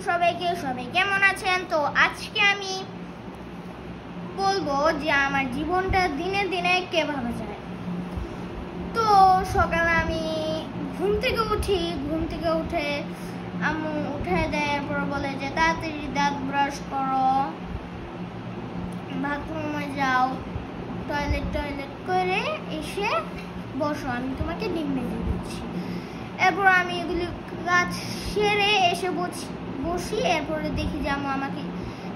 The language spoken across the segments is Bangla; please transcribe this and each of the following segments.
সবাইকে। সবাই কেমন আছেন? তো আজকে আমি বলবো যে আমার জীবনটা দিনে দিনে কিভাবে যায়। তো সকালে আমি ঘুম থেকে উঠে আম্মু উঠে দেয়, এরপর বলে যে তাড়াতাড়ি দাঁত ব্রাশ করো, বাথরুমে যাও, টয়লেট করে এসে বসো, আমি তোমাকে ডিম ভেজে দিচ্ছি। এরপর আমি এগুলি কাজ সেরে এসে বসি। এরপরে দেখি যে আম্মু আমাকে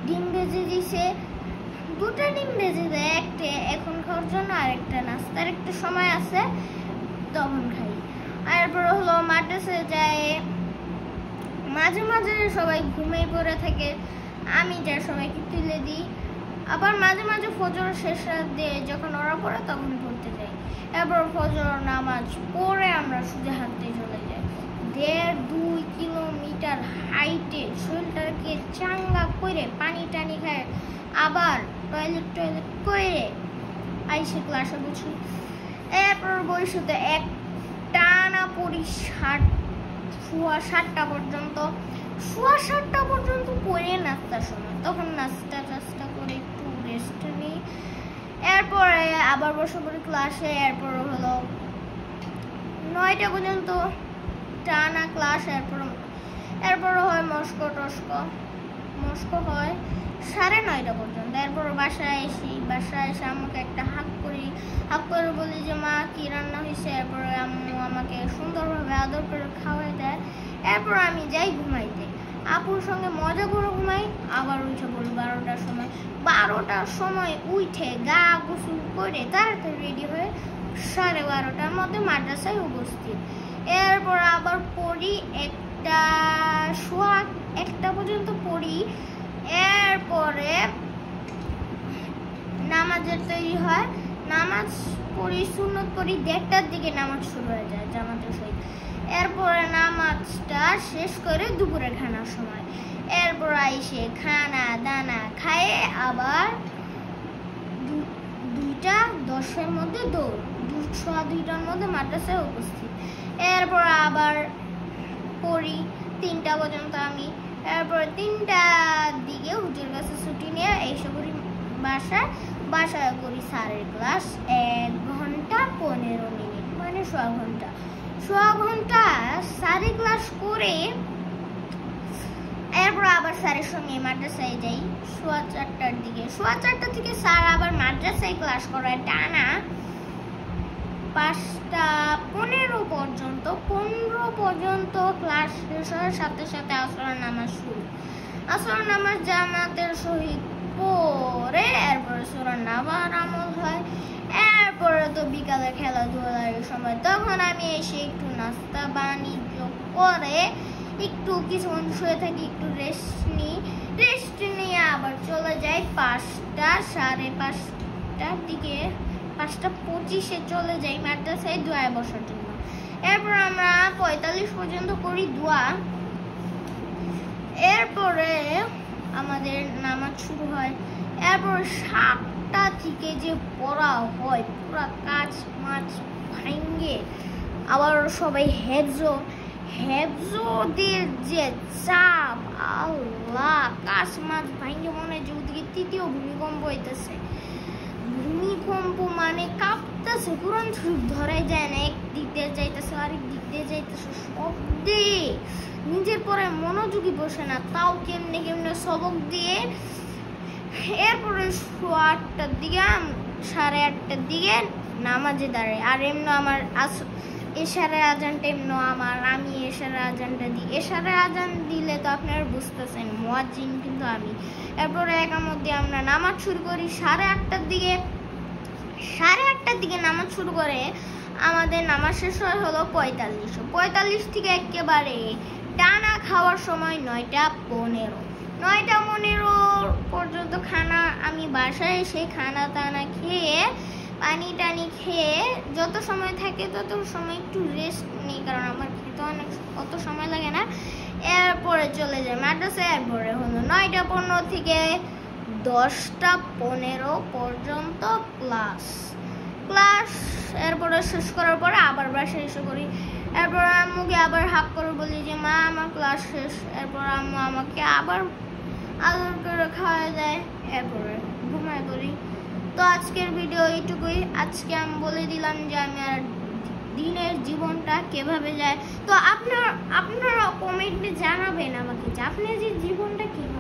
ডিম ভেজে দিছে, দুটো ডিম ভেজে দেয়, একটা এখন খাওয়ার জন্য আর একটা নাস্তার একটা সময় আছে তখন খাই। আর এরপর হলো মাদ্রাসে যায়, মাঝে মাঝে সবাই ঘুমিয়ে পড়ে থাকে, আমি যা সবাইকে তুলে দিই। আবার মাঝে মাঝে ফজর শেষ রাত দিয়ে যখন ওরা পড়ে তখন পড়তে যাই। এরপর ফজর নামাজ পড়ে আমরা সোজা হাঁটতে চলে যাই। 1.5-2 কিলোমিটার হাইটে শরীরটাকে চাঙ্গা করে পানি টানি খায়, আবার টয়লেট করে আইসে ক্লাসে বসি। এরপর বইসুতে এক টানা পড়ি সোয়া সাতটা পর্যন্ত পড়ে নাস্তার সময়, তখন নাস্তা করে একটু রেস্ট নিই। এরপরে আবার বসে পড়ি ক্লাসে। এরপর হলো 9টা পর্যন্ত টানা ক্লাস। এরপর হয় মস্কো হয় 9:30 পর্যন্ত। এরপর বাসায় এসে আমাকে একটা হাক করে বলি যে মা কি রান্না হয়েছে। এরপর আম্মু আমাকে সুন্দরভাবে আদর করে খাওয়াই দেয়। এরপর আমি যাই ঘুমাইতে, আপুর সঙ্গে মজা করে ঘুমাই। আবার উঠে পড়ি 12টার সময় উঠে গা গোসল করে তাড়াতাড়ি রেডি হয়ে 12:30টার মধ্যে মাদ্রাসায় উপস্থিত। এরপর আবার পড়ি একটা পর্যন্ত পড়ি। এরপরে নামাজের তৈরি হয়, নামাজ পড়ি, সুন্নত পড়ি, 1:30টার দিকে নামাজ শুরু হয়ে যায় জামাতের সহিত। এরপরে নামাজটা শেষ করে দুপুরে খানার সময়। এরপর এসে খানা দানা খায়ে আবার 2:10-এর মধ্যে দৌড়, 2:15-টার মধ্যে মাদ্রাসায় উপস্থিত। এরপর আবার পড়ি 3টা পর্যন্ত আমি। এরপর 3টার দিকে হুজুর কাছে ছুটি নিয়ে এসে করি বাসায় করি স্যারের ক্লাস 1 ঘন্টা 15 মিনিট, মানে 1/2 ঘন্টা স্যারের ক্লাস করে। এরপর আবার স্যারের সঙ্গে মাদ্রাসায় যাই 4:15টার দিকে। 4:15টা থেকে স্যার আবার মাদ্রাসায় ক্লাস করায় টানা 5:15 পর্যন্ত। 15 পর্যন্ত ক্লাস শেষ হওয়ার সাথে সাথে আসরের নামাজ শুরু। আসরের নামাজ জামাতের সহিত পড়ে এরপরে সূরা নাবার আমল হয়। এরপরে তো বিকালে খেলাধুলার সময়, তখন আমি এসে একটু নাস্তা বাণিজ্য করে একটু কিছুক্ষণ শুয়ে থাকি, একটু রেস্ট নিয়ে আবার চলে যাই 5:30টার দিকে, 5:25-এ চলে যাই মাদ্রাসায় দোয়ায় বসার জন্য। এরপর আমরা 45 পর্যন্ত করি দোয়া। এরপরে আমাদের নামাজ শুরু হয়। এরপর 7টা থেকে যে পড়া হয়, পুরা কাজ মাছ ভাঙ্গে আবার সবাই হেফজোদের যে চাপ, আল্লাহ, কাজ মাছ ভাঙ্গে মনে হয় যে ওদিকে 3য় ভূমিকম্প হইতেছে। ভূমিকম্প মানে কাঁপতেছে, কোরআন শরীফ ধরাই যায় না, এক দিক দিয়ে যাইতেছে আরেক দিক দিয়ে যাইতেছে, শব্দে নিজের পরে মনোযোগী বসে না, তাও কেমনে সবক দিয়ে। এরপরে 8টার দিকে 8:30টার দিকে নামাজে দাঁড়াই। আর এমনি আমার এশারের আজানটা আমি এশারের আজানটা দিই। এশারের আজান দিলে তো আপনারা বুঝতেছেন মুয়াজ্জিন কিন্তু আমি। এরপরে একামত দিয়ে আমরা নামাজ শুরু করি 8:30টার দিকে। 8:30টার দিকে নামাজ শুরু করে আমাদের নামাজ শেষ হয় হলো 45 থেকে একেবারে টানা খাওয়ার সময় 9:15 পর্যন্ত খানা। আমি বাসায় এসে খানা টানা খেয়ে পানি টানি খেয়ে যত সময় থাকে তত সময় একটু রেস্ট নিই, কারণ আমার খেতে অত সময় লাগে না। এরপরে চলে যায় মাদ্রাসায়। এরপরে হলো 9:15 থেকে 10:15 পর্যন্ত ক্লাস। এরপরে শেষ করার পরে আবার বাসায় এসে করি এরপর আম্মুকে আবার হাক করে বলি যে মা আমার ক্লাস শেষ। এরপর আম্মু আমাকে আবার আদর করে খাওয়া দেয়, এরপরে ঘুমায় পড়ি। তো আজকের ভিডিও এইটুকুই। আজকে আমি বলে দিলাম যে আমি আর দিনের জীবনটা কিভাবে যায়। তো আপনারা কমেন্টে জানাবেন আমাকে যে আপনার যে জীবনটা কিভাবে